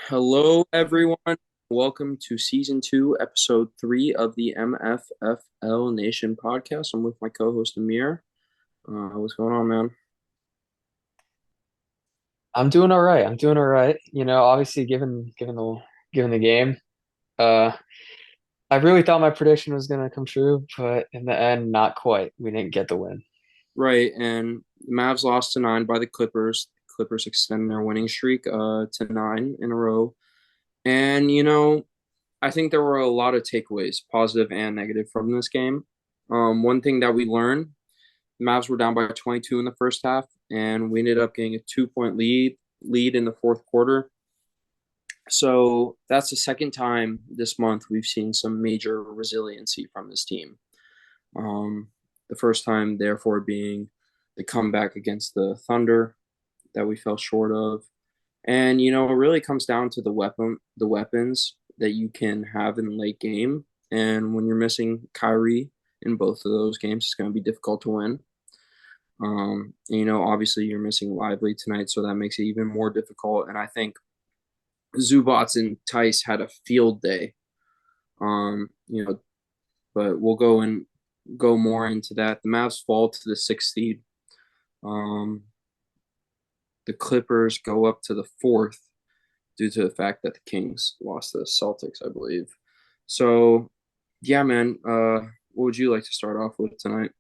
Hello, everyone. Welcome to season two, episode three of the MFFL Nation podcast. I'm with my co-host Amir. What's going on, man? I'm doing all right. I'm doing all right. Obviously given the game, uh I really thought my prediction was gonna come true, but in the end, not quite. We didn't get the win. Right, and the Mavs lost to nine by the Clippers. Clippers extend their winning streak to nine in a row. And I think there were a lot of takeaways, positive and negative, from this game. One thing that we learned, the Mavs were down by 22 in the first half, and we ended up getting a 2 point lead in the fourth quarter. So that's the second time this month we've seen some major resiliency from this team. Um, the first time, therefore, being the comeback against the Thunder that we fell short of. And it really comes down to the weapons that you can have in the late game. And when you're missing Kyrie in both of those games, it's going to be difficult to win. Obviously you're missing Lively tonight, so that makes it even more difficult. And I think Zubats and Tice had a field day. Um, you know, but we'll go more into that. The Mavs fall to the sixth seed. Um, the Clippers go up to the fourth due to the fact that the Kings lost to the Celtics, I believe. So, yeah, man. What would you like to start off with tonight?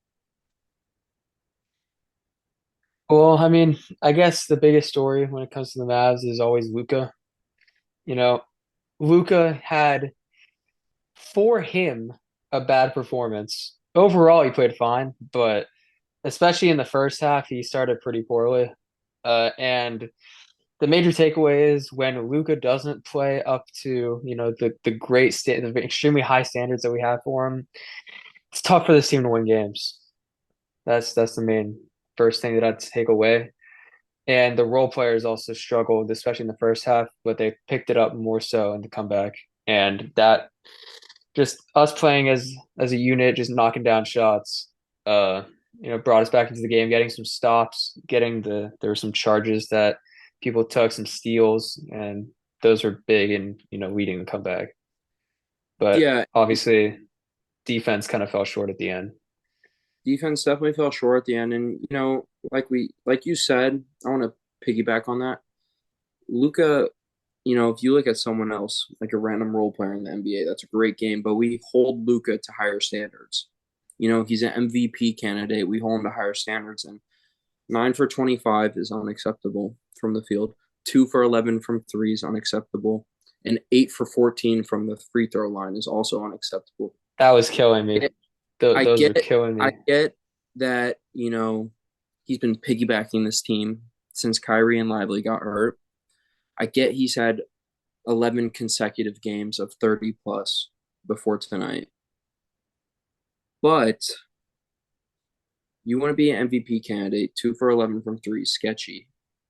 Well, I mean, I guess the biggest story when it comes to the Mavs is always Luka. You know, Luka had for him a bad performance. Overall, he played fine, but especially in the first half, he started pretty poorly. And the major takeaway is when Luka doesn't play up to, the extremely high standards that we have for him, it's tough for this team to win games. That's the main first thing that I'd take away. And the role players also struggled, especially in the first half, but they picked it up more so in the comeback. And that just us playing as a unit, just knocking down shots, uh, brought us back into the game, getting some stops, there were some charges that people took, some steals, and those were big in, leading the comeback. But Yeah, obviously defense kind of fell short at the end. defense definitely fell short at the end, and like you said, I want to piggyback on that. Luca, if you look at someone else, like a random role player in the NBA, that's a great game, but we hold Luca to higher standards. He's an MVP candidate. We hold him to higher standards, and 9 for 25 is unacceptable from the field. 2 for 11 from three is unacceptable, and 8 for 14 from the free throw line is also unacceptable. That was killing me. I Those were get, killing I me. get that he's been piggybacking this team since Kyrie and Lively got hurt. I get he's had 11 consecutive games of 30 plus before tonight, but you want to be an MVP candidate, 2 for 11 from three, sketchy,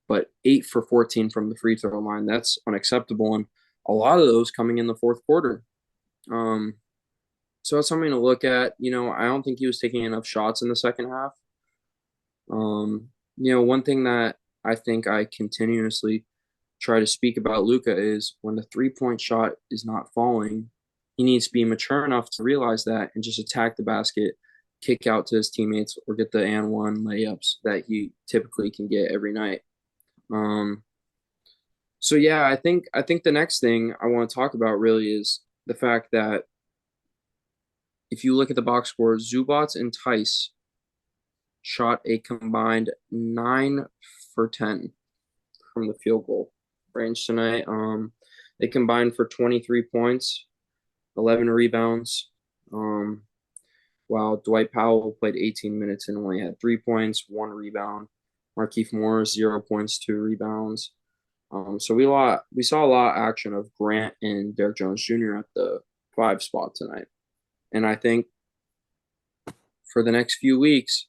but 8 for 14 from the free throw line, that's unacceptable. And a lot of those coming in the fourth quarter. Um, so that's something to look at. I don't think he was taking enough shots in the second half. One thing that I think I continuously try to speak about Luka is when the 3 point shot is not falling, he needs to be mature enough to realize that and just attack the basket, kick out to his teammates, or get the and one layups that he typically can get every night. Um, so yeah, I think the next thing I want to talk about really is the fact that if you look at the box score, Zubats and Tice shot a combined 9 for 10 from the field goal range tonight. They combined for 23 points, 11 rebounds. Um, while Dwight Powell played 18 minutes and only had 3 points, one rebound. Markieff Morris 0 points, two rebounds. So we saw a lot of action of Grant and Derrick Jones Jr. at the five spot tonight. And I think for the next few weeks,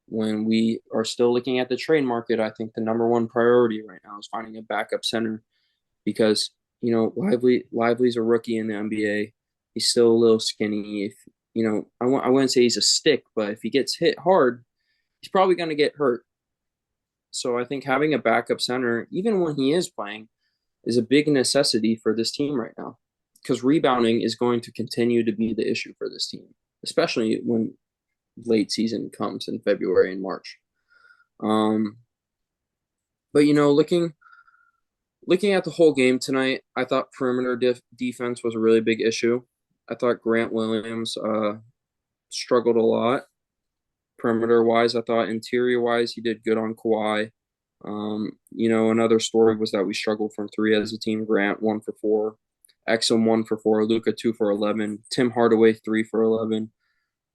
when we are still looking at the trade market, I think the number one priority right now is finding a backup center because Lively's a rookie in the NBA. He's still a little skinny. If I wouldn't say he's a stick, but if he gets hit hard, he's probably going to get hurt. So I think having a backup center, even when he is playing, is a big necessity for this team right now because rebounding is going to continue to be the issue for this team, especially when late season comes in February and March. Um, but looking at the whole game tonight, I thought perimeter defense was a really big issue. I thought Grant Williams struggled a lot perimeter wise. I thought interior wise he did good on Kawhi. Another story was that we struggled from three as a team. Grant 1 for 4, Exum 1 for 4, Luka 2 for 11, Tim Hardaway 3 for 11.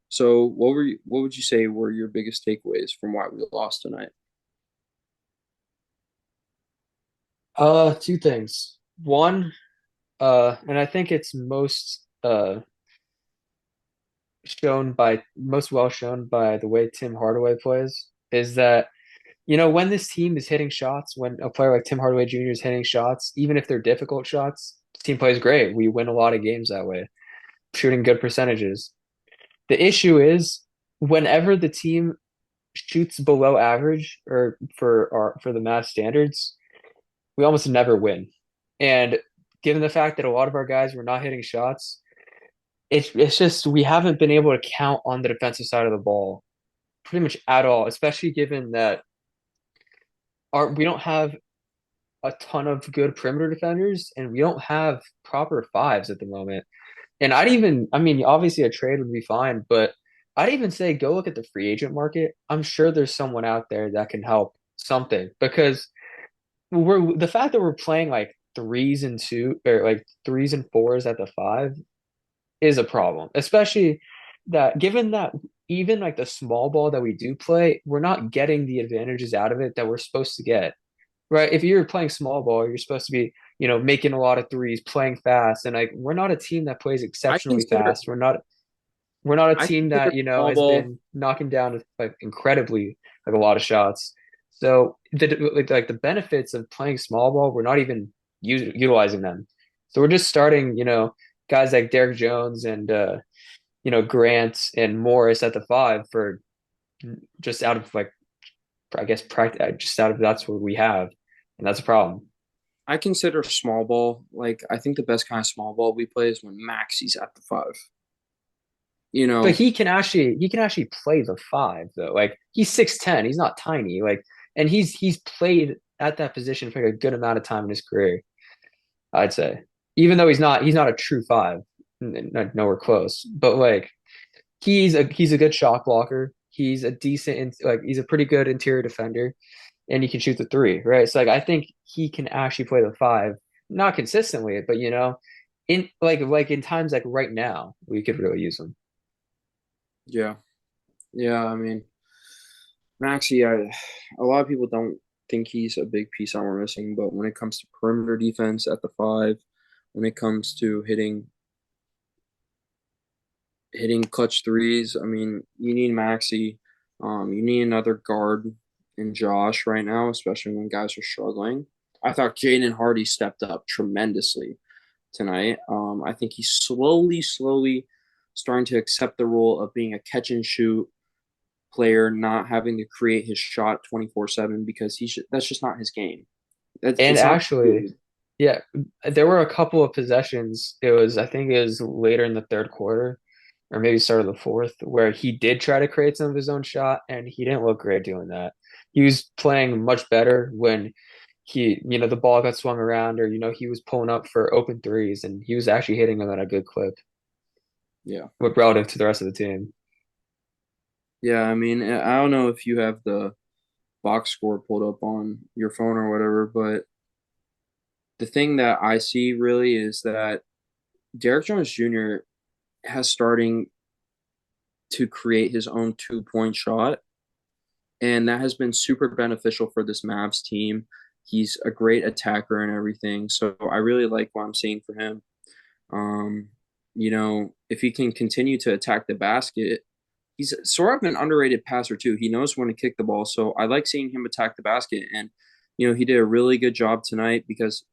So what would you say were your biggest takeaways from why we lost tonight? Two things. One, and I think it's most well shown by the way Tim Hardaway plays, is that when this team is hitting shots, when a player like Tim Hardaway Jr. is hitting shots, even if they're difficult shots, the team plays great. We win a lot of games that way, shooting good percentages. The issue is whenever the team shoots below average or for the Mavs standards, we almost never win. And given the fact that a lot of our guys were not hitting shots, it's just we haven't been able to count on the defensive side of the ball pretty much at all, especially given that we don't have a ton of good perimeter defenders and we don't have proper fives at the moment. And I mean, obviously a trade would be fine, but I'd even say go look at the free agent market. I'm sure there's someone out there that can help something because the fact that we're playing like threes and two or like threes and fours at the five is a problem, especially that given that even like the small ball that we do play, we're not getting the advantages out of it that we're supposed to get. Right? If you're playing small ball, you're supposed to be, making a lot of threes, playing fast, and like we're not a team that plays I exceptionally consider fast. We're not a I team consider that, small has ball. been knocking down like incredibly like a lot of shots. So like the benefits of playing small ball, we're not even utilizing them. So we're just starting, guys like Derrick Jones and Grant and Morris at the five for just out of like I guess practice just out of that's what we have, and that's a problem. I consider small ball like I think the best kind of small ball we play is when Maxi's at the five. You But know, he can actually play the five though. Like he's 6'10", he's not tiny. Like and he's played at that position for like a good amount of time in his career, I'd say. Even though he's not a true five, nowhere close. But like he's a good shot blocker. He's a decent like he's a pretty good interior defender, and he can shoot the three, right? So like I think he can actually play the five, not consistently, but in like in times like right now, we could really use him. yeah, yeah. I mean, Maxi, a lot of people don't think he's a big piece that we're missing, but when it comes to perimeter defense at the five, when it comes to hitting clutch threes, I mean, you need Maxi. You need another guard in Josh right now, especially when guys are struggling. I thought Jaden Hardy stepped up tremendously tonight. I think he's slowly starting to accept the role of being a catch and shoot player, not having to create his shot 24/7 because that's just not his game. And It's not. actually, yeah, there were a couple of possessions. I think it was later in the third quarter, or maybe start of the fourth, where he did try to create some of his own shot, and he didn't look great doing that. He was playing much better when the ball got swung around, or he was pulling up for open threes, and he was actually hitting them at a good clip, Yeah. with relative to the rest of the team. Yeah, I mean, I don't know if you have the box score pulled up on your phone or whatever, but the thing that I see really is that Derrick Jones Jr. has starting to create his own 2 point shot, and that has been super beneficial for this Mavs team. He's a great attacker and everything, so I really like what I'm seeing for him. Um, if he can continue to attack the basket, he's sort of an underrated passer too. He knows when to kick the ball, so I like seeing him attack the basket. And he did a really good job tonight because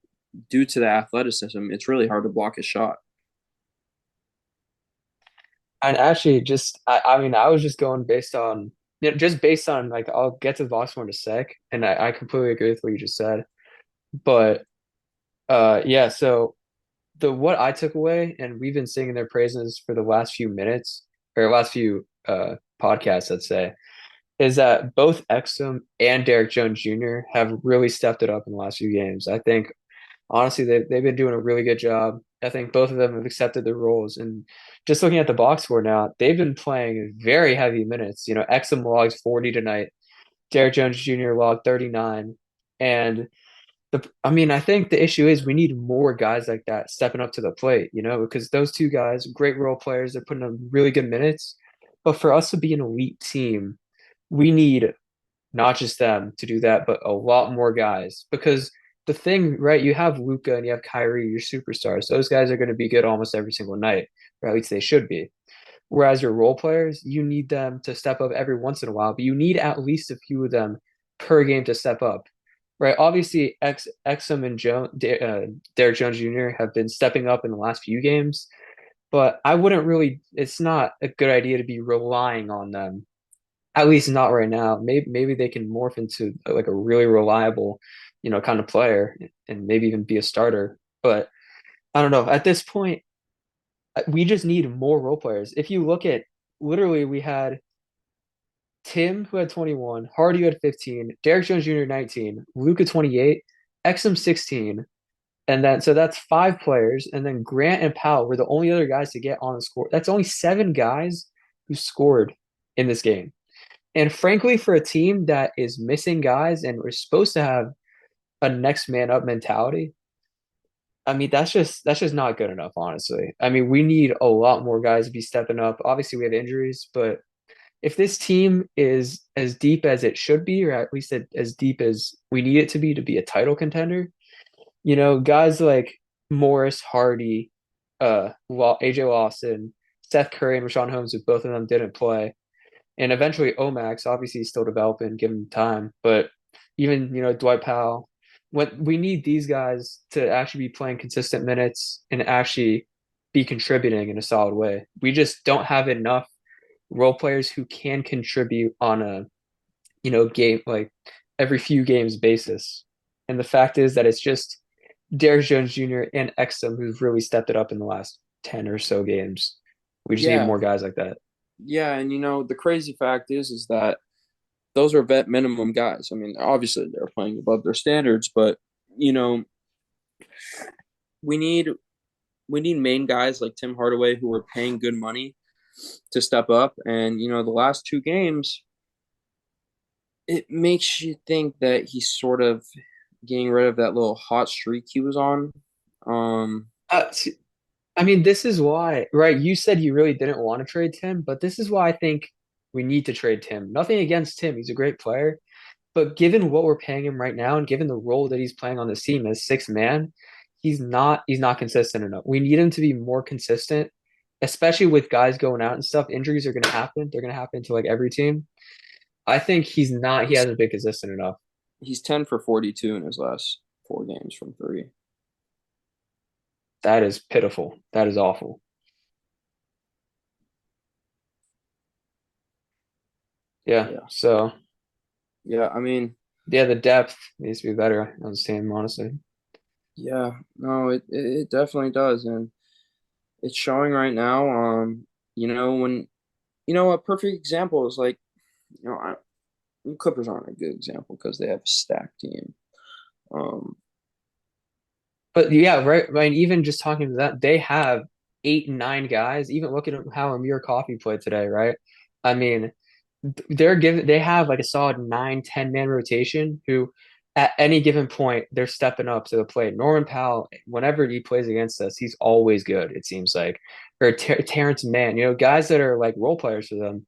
due to the athleticism, it's really hard to block his shot. And actually, I mean, I was just going based on like I'll get to the box score in a sec, and I completely agree with what you just said. But Yeah, so the what I took away, and we've been singing their praises for the last few minutes or last few podcasts, let's say, is that both Exum and Derrick Jones Jr. have really stepped it up in the last few games. I think honestly they've been doing a really good job. I think both of them have accepted their roles, and just looking at the box score now, they've been playing very heavy minutes. Exum logs 40 tonight, Derrick Jones Jr. logged 39, and I think the issue is we need more guys like that stepping up to the plate, because those two guys, great role players, they're putting up really good minutes. But for us to be an elite team, we need not just them to do that, but a lot more guys. Because the thing, right, you have Luka and you have Kyrie, your superstars. Those guys are going to be good almost every single night, or at least they should be. Whereas your role players, you need them to step up every once in a while, but you need at least a few of them per game to step up, right? Obviously, Exum and Derrick Jones Jr. have been stepping up in the last few games, but I wouldn't really. It's not a good idea to be relying on them. At least not right now. Maybe they can morph into like a really reliable, kind of player, and maybe even be a starter. But I don't know. At this point, we just need more role players. If you look at literally, we had Tim who had 21, Hardy who had 15, Derrick Jones Jr. 19, Luka 28, Exum 16, and then so that's five players, and then Grant and Powell were the only other guys to get on the score. That's only seven guys who scored in this game. And frankly, for a team that is missing guys and we're supposed to have a next man up mentality, that's just not good enough, honestly. We need a lot more guys to be stepping up. Obviously, we have injuries, but if this team is as deep as it should be, or at least as deep as we need it to be a title contender, guys like Morris, Hardy, AJ Lawson, Seth Curry, and Rashawn Holmes, if both of them didn't play, and eventually Omax, obviously he's still developing, give him time, but even Dwight Powell, what we need these guys to actually be playing consistent minutes and actually be contributing in a solid way. We just don't have enough role players who can contribute on a game like every few games basis. And the fact is that it's just Derrick Jones Jr. and Exum who've really stepped it up in the last 10 or so games. We just need Yeah, more guys like that. yeah, and the crazy fact is that those are vet minimum guys. I mean, obviously they're playing above their standards, but you know, we need we need main guys like Tim Hardaway who are paying good money to step up. And the last two games, it makes you think that he's sort of getting rid of that little hot streak he was on. Um, See, this is why, right? You said you really didn't want to trade Tim, but this is why I think we need to trade Tim. Nothing against Tim. He's a great player. But given what we're paying him right now and given the role that he's playing on this team as sixth man, he's not consistent enough. We need him to be more consistent, especially with guys going out and stuff. Injuries are gonna happen. They're gonna happen to like every team. I think he he's hasn't been consistent enough. he's 10 for 42 in his last four games from three. That is pitiful. That is awful. Yeah. Yeah. So Yeah, I mean, yeah, the depth needs to be better on this team, honestly. yeah, no, it definitely does. And it's showing right now. When a perfect example is like, you know, I, Clippers aren't a good example because they have a stacked team. Um, But yeah, right. Even just talking to that, they have 8, 9 guys. Even look at how Amir Coffee played today, right? I mean, they have like a solid 9, 10 man rotation who at any given point they're stepping up to the plate. Norman Powell, whenever he plays against us, he's always good, it seems like. Or Terrence Mann, guys that are like role players for them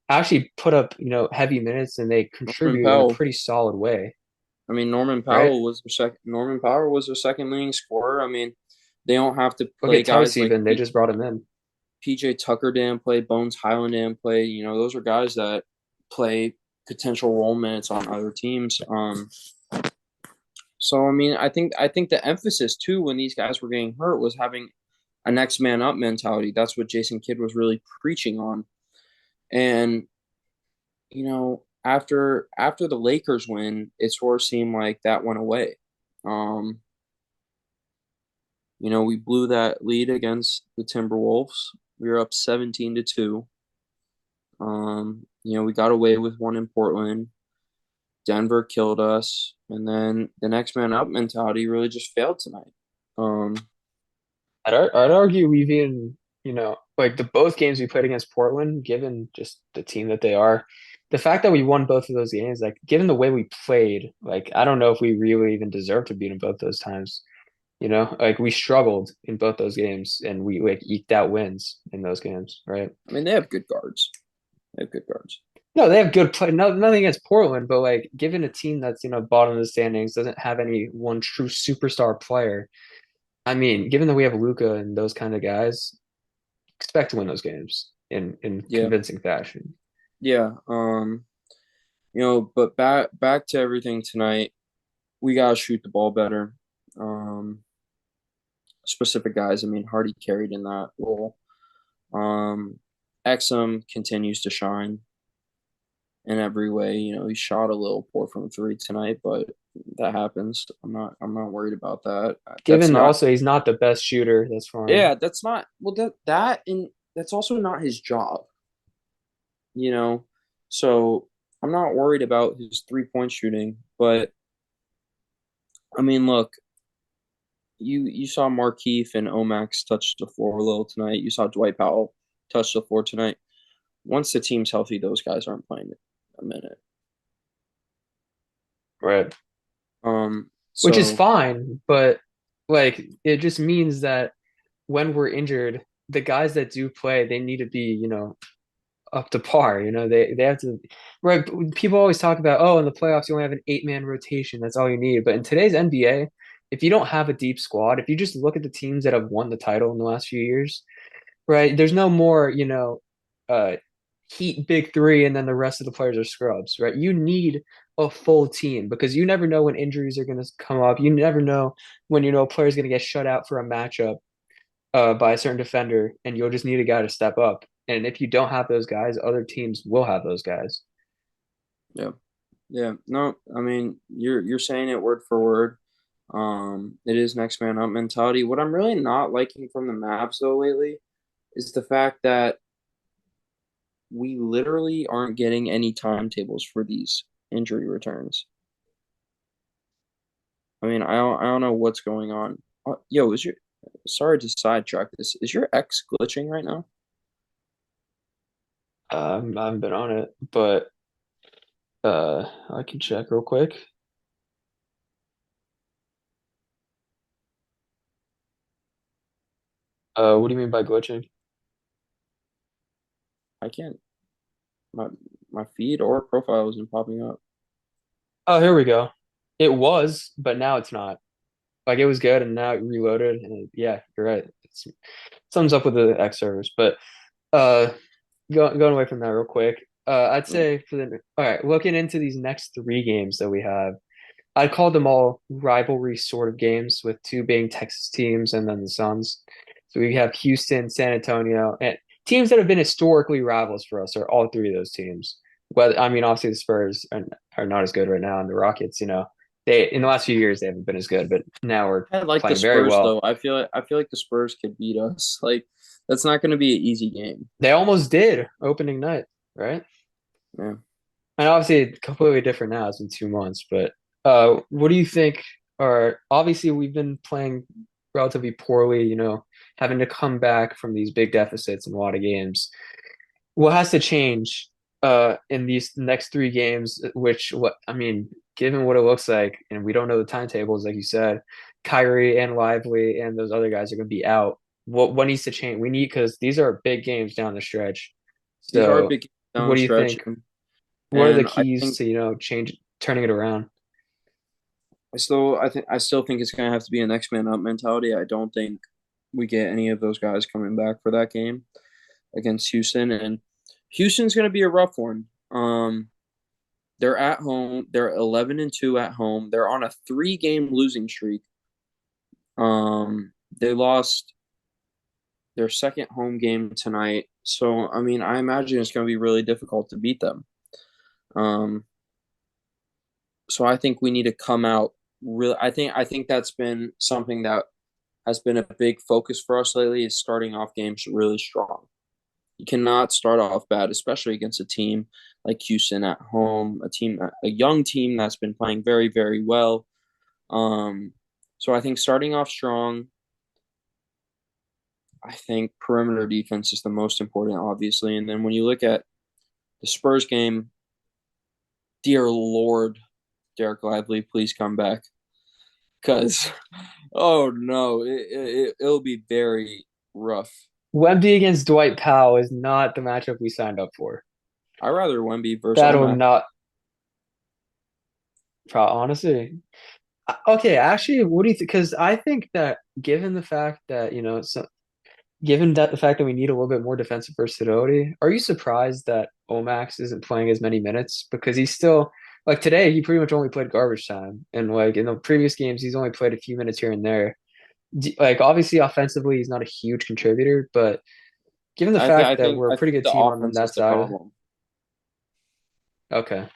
actually put up, heavy minutes and they Norman contribute in a Powell. pretty solid way, I mean, right? Norman Powell was their second leading scorer. I mean, they don't have to Look play at guys Tice like even, they just brought him in. PJ Tucker didn't play, Bones Highland didn't play. Those are guys that play potential role minutes on other teams. So I mean, I think the emphasis too when these guys were getting hurt was having a next man up mentality. That's what Jason Kidd was really preaching on. And after the Lakers win, it sort of seemed like that went away. Um, We blew that lead against the Timberwolves. We were up 17-2. We got away with one in Portland. Denver killed us, and then the next man up mentality really just failed tonight. Um, I'd argue we've even, like the both games we played against Portland, given just the team that they are, the fact that we won both of those games, like given the way we played, like I don't know if we really even deserve to beat them both those times. Like we struggled in both those games and we like eked out wins in those games, right? I mean, they have good guards. They have good guards. No, they have good play. No, nothing against Portland, but like given a team that's, bottom of the standings, doesn't have any one true superstar player. I mean, given that we have Luka and those kind of guys, expect to win those games in Yeah, convincing fashion. yeah. But back to everything tonight. We gotta shoot the ball better. Um, Specific guys. I mean, Hardy carried in that role. Um, Exum continues to shine in every way. He shot a little poor from three tonight, but that happens. I'm not worried about that. That's Given not also he's not the best shooter, that's fine. Yeah, that's not well that's also not his job, you know. So I'm not worried about his 3-point shooting, but I mean, look, you saw Markeith and Omax touch the floor a little tonight. You saw Dwight Powell touch the floor tonight. Once the team's healthy, those guys aren't playing a minute. Right. Which is So fine, but like it just means that when we're injured, the guys that do play, they need to be, up to par. They have to, right? People always talk about, oh, in the playoffs you only have an 8-man rotation. That's all you need. But in today's NBA, if you don't have a deep squad, if you just look at the teams that have won the title in the last few years, right? There's no more, uh, Heat big three, and then the rest of the players are scrubs, right? You need a full team because you never know when injuries are going to come up. You never know when a player's going to get shut out for a matchup by a certain defender, and you'll just need a guy to step up. And if you don't have those guys, other teams will have those guys. yeah, yeah. No, I mean you're saying it word for word. It is next man up mentality. What I'm really not liking from the Mavs though lately is the fact that we literally aren't getting any timetables for these injury returns. I mean, I don't know what's going on. Yo, is your sorry to sidetrack this. Is your X glitching right now? I haven't been on it, but I can check real quick. What do you mean by glitching? I can't. My my feed or profile isn't popping up. Oh, here we go. It was, but now it's not. Like it was good, and now it reloaded. And yeah, you're right. It's something's up with the X servers. But uh, going away from that real quick, I'd Mm. say all right, looking into these next three games that we have, I'd call them all rivalry sort of games, with two being Texas teams and then the Suns. So we have Houston, San Antonio, and teams that have been historically rivals for us are all three of those teams. Well, I mean, obviously the Spurs are not as good right now, and the Rockets, they in the last few years they haven't been as good, but now we're I like the playing very Spurs well. though. I feel like the Spurs could beat us. Like that's not going to be an easy game. They almost did opening night, right? Yeah. And obviously completely different now. It's been 2 months, but what do you think are obviously we've been playing relatively poorly, having to come back from these big deficits in a lot of games. What has to change in these next three games, which what I mean, given what it looks like, and we don't know the timetables, like you said, Kyrie and Lively and those other guys are gonna be out. What needs to change? We need because these are big games down the stretch. These are So big down what the do you stretch, think? What are the and I keys think to, turning it around? I still think it's gonna have to be a next man up mentality. I don't think we get any of those guys coming back for that game against Houston, and Houston's gonna be a rough one. They're at home. They're 11-2 at home. They're on a 3-game losing streak. They lost their second home game tonight, so I mean, I imagine it's gonna be really difficult to beat them. Um, so I think we need to come out real. I think that's been something that has been a big focus for us lately is starting off games really strong. You cannot start off bad, especially against a team like Houston at home, a young team that's been playing very, very well. So I think starting off strong, I think perimeter defense is the most important, obviously. And then when you look at the Spurs game, dear Lord, Dereck Lively, please come back. Because, oh no, it'll be very rough. Wemby against Dwight Powell is not the matchup we signed up for. I'd rather Wemby versus That'll Omac. not, honestly. Okay, actually, what do you think? Because I think that given the fact that, given that the fact that we need a little bit more defensive versatility, are you surprised that Omax isn't playing as many minutes? Because he's still like today, he pretty much only played garbage time, and like in the previous games, he's only played a few minutes here and there. Like obviously, offensively, he's not a huge contributor, but given the fact that we're a I pretty think good the team on offense is that the side, problem. okay,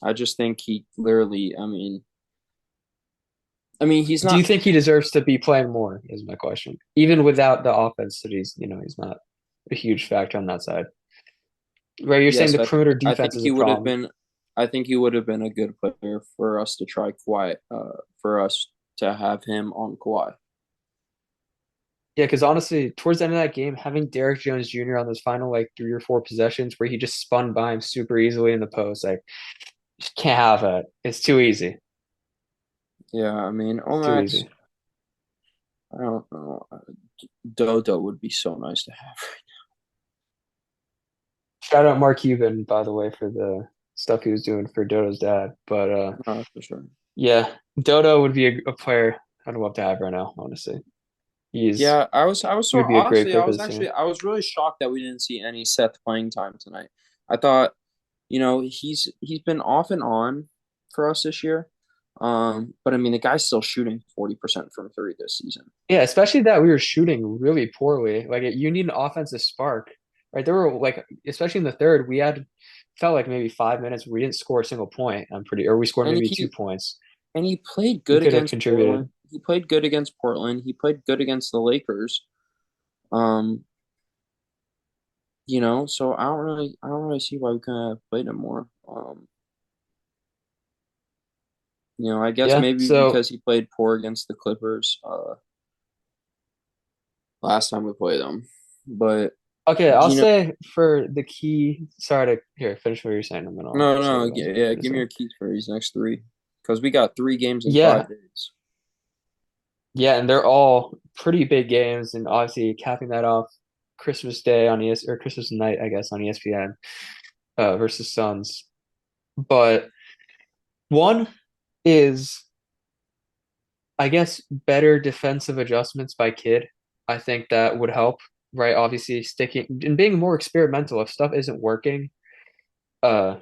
I just think he literally, I mean, he's do you not. think he deserves to be playing more? Is my question. Even without the offense, that he's not a huge factor on that side. Right, you're saying Yes, the perimeter I think defense is he a would have problem. been. I think he would have been a good player for us to try quiet. For us to have him on Kawhi. Yeah, because honestly, towards the end of that game, having Derrick Jones Jr. on those final like 3 or 4 possessions where he just spun by him super easily in the post, like just can't have that. It's too easy. Yeah, I mean, It's too Omax. easy. I don't know. Dodo would be so nice to have. Shout out Mark Cuban, by the way, for the stuff he was doing for Dodo's dad. But For sure. yeah, Dodo would be a player I'd love to have right now, honestly. Yeah, I was He so would be a great honestly, player for this team. I was really shocked that we didn't see any Seth playing time tonight. I thought, he's been off and on for us this year. But I mean, the guy's still shooting 40% from three this season. Yeah, especially that we were shooting really poorly. Like you need an offensive spark, right? There were like, especially in the third, we had felt like maybe 5 minutes where we didn't score a single point. Or we scored And maybe two he points. and he played We good could have against contributed. Portland. He played good against Portland. He played good against the Lakers. Um, so I don't really see why we couldn't have played him more. I guess Yeah. maybe So because he played poor against the Clippers last time we played them. But okay, I'll you know, say for the key. Sorry to here finish what you're saying, and then I'll no, say no, what I was yeah, gonna give say. me your keys for these next three because we got 3 games in Yeah, 5 days. yeah, and they're all pretty big games, and obviously capping that off, Christmas Day on ES or Christmas night, I guess, on ESPN versus Suns. But one is, I guess, better defensive adjustments by Kid. I think that would help, right? Obviously, sticking and being more experimental. If stuff isn't working, uh,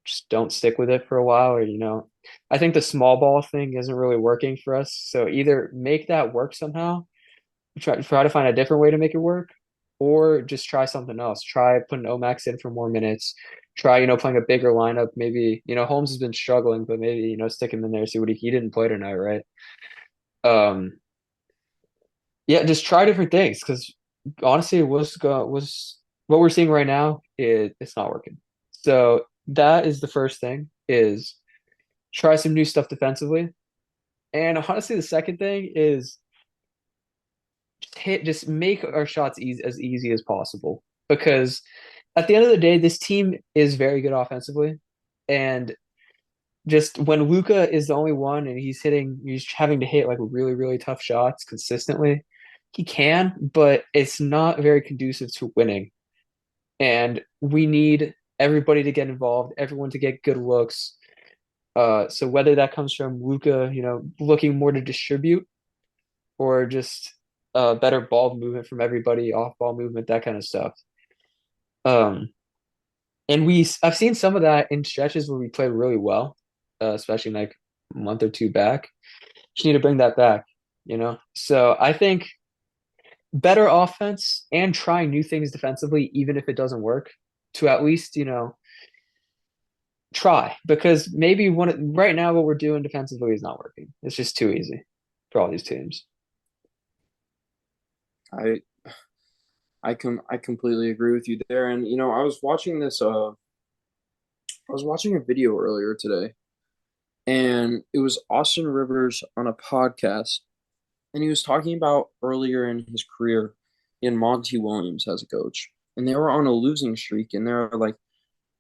just don't stick with it for a while, or I think the small ball thing isn't really working for us. So either make that work somehow, try to find a different way to make it work, or just try something else. Try putting Omax in for more minutes. Try, playing a bigger lineup. Maybe, Holmes has been struggling, but maybe, stick him in there, see what he didn't play tonight, right? Um, yeah, just try different things because honestly, was what we're seeing right now, it's not working. So that is the first thing is try some new stuff defensively. And honestly, the second thing is just make our shots as easy as possible. Because at the end of the day, this team is very good offensively. And just when Luka is the only one and he's having to hit like really, really tough shots consistently, he can, but it's not very conducive to winning. And we need everybody to get involved, everyone to get good looks. So whether that comes from Luka, looking more to distribute or just better ball movement from everybody, off ball movement, that kind of stuff. Um, and I've seen some of that in stretches where we played really well, especially like a month or two back. Just need to bring that back, So I think better offense and trying new things defensively, even if it doesn't work, to at least, try. Because maybe right now what we're doing defensively is not working. It's just too easy for all these teams. I I completely agree with you there. And I was watching I was watching a video earlier today, and it was Austin Rivers on a podcast, and he was talking about earlier in his career in Monty Williams as a coach. And they were on a losing streak, and they're like,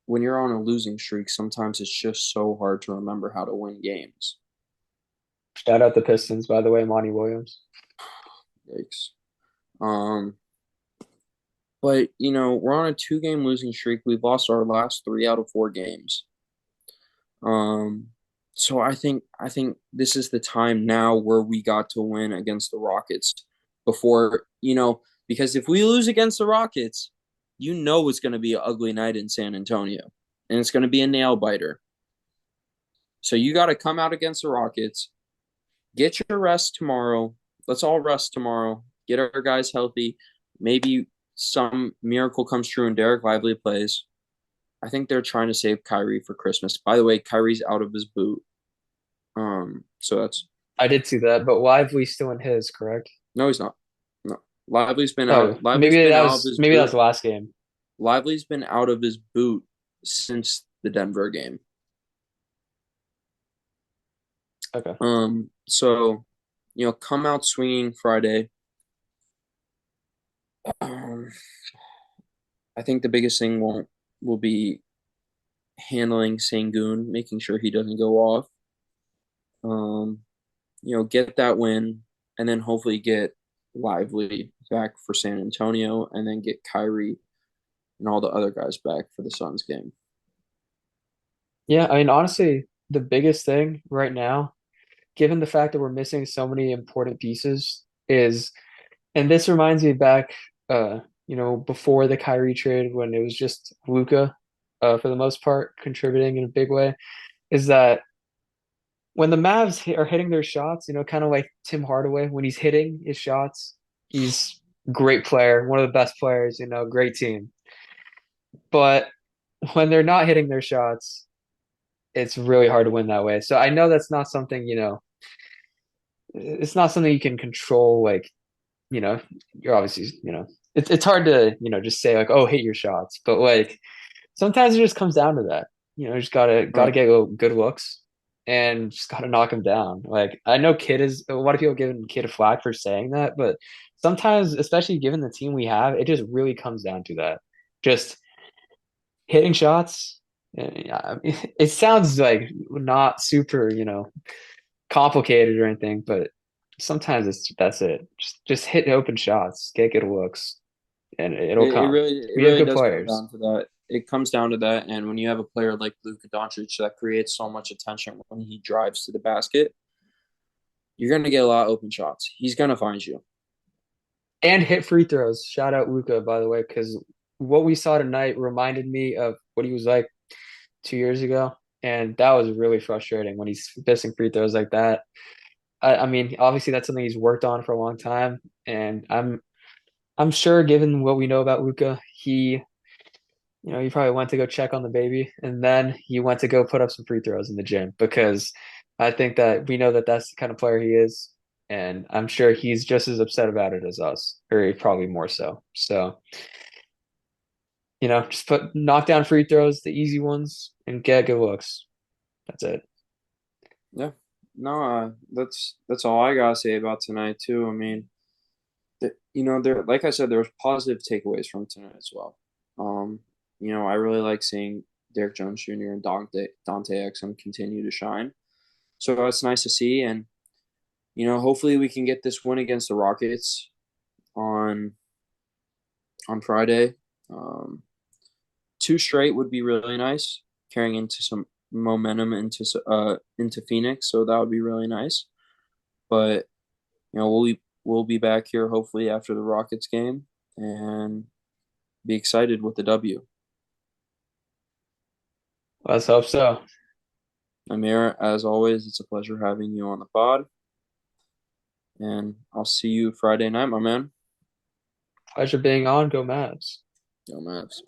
when you're on a losing streak, sometimes it's just so hard to remember how to win games. Shout out the Pistons, by the way, Monty Williams. Yikes. Um, but we're on a 2-game losing streak. We've lost our last 3 out of 4 games. Um, so I think this is the time now where we got to win against the Rockets before, because if we lose against the Rockets, it's going to be an ugly night in San Antonio, and it's going to be a nail biter. So you got to come out against the Rockets, get your rest tomorrow. Let's all rest tomorrow. Get our guys healthy. Maybe some miracle comes true and Dereck Lively plays. I think they're trying to save Kyrie for Christmas. By the way, Kyrie's out of his boot. So that's I did see that, but Lively's still in his, correct? no, he's not. No, Lively's been out. Oh, Lively's been out of his maybe that was boot. the last game. Lively's been out of his boot since the Denver game. Okay. So come out swinging Friday. Um, I think the biggest thing will be handling Sangoon, making sure he doesn't go off. Um, get that win, and then hopefully get Lively back for San Antonio, and then get Kyrie and all the other guys back for the Suns game. Yeah, I mean, honestly, the biggest thing right now, given the fact that we're missing so many important pieces, is, and this reminds me back, before the Kyrie trade when it was just Luka, for the most part, contributing in a big way, is that when the are hitting their shots, kind of like Tim Hardaway, when he's hitting his shots, he's a great player, one of the best players, great team. But when they're not hitting their shots, it's really hard to win that way. So I know that's not something, it's not something you can control. Like, you're obviously, it's hard to, just say like, oh, hit your shots. But like sometimes it just comes down to that. Just gotta Right. get good looks and just gotta knock them down. Like I know Kid is a lot of people giving Kid a flack for saying that, but sometimes, especially given the team we have, it just really comes down to that. Just hitting shots. Yeah, I mean, it sounds like not super, complicated or anything, but sometimes that's it. Just hit open shots, get good looks, and it'll It come. really it We have really good does come players. down to that. It comes down to that, and when you have a player like Luka Doncic that creates so much attention when he drives to the basket, you're gonna get a lot of open shots. He's gonna find you. And hit free throws. Shout out Luka, by the way, because what we saw tonight reminded me of what he was like 2 years ago. And that was really frustrating when he's missing free throws like that. I mean, obviously that's something he's worked on for a long time. And I'm sure given what we know about Luka, he probably went to go check on the baby and then he went to go put up some free throws in the gym because I think that we know that that's the kind of player he is. And I'm sure he's just as upset about it as us, or probably more so. So, just knock down free throws, the easy ones, and get good looks. That's it. Yeah. No, that's all I gotta say about tonight too. I mean, there, like I said, there was positive takeaways from tonight as well. I really like seeing Derrick Jones Jr. and Dante Exum continue to shine. So that's nice to see, and hopefully we can get this win against the Rockets on Friday. Um, 2 straight would be really nice, carrying into some momentum into Phoenix. So that would be really nice. But we'll be back here hopefully after the Rockets game and be excited with the W. Let's hope so. Amir, as always, it's a pleasure having you on the pod, and I'll see you Friday night, my man. Pleasure being on. Go Mavs. Yo, Mavs.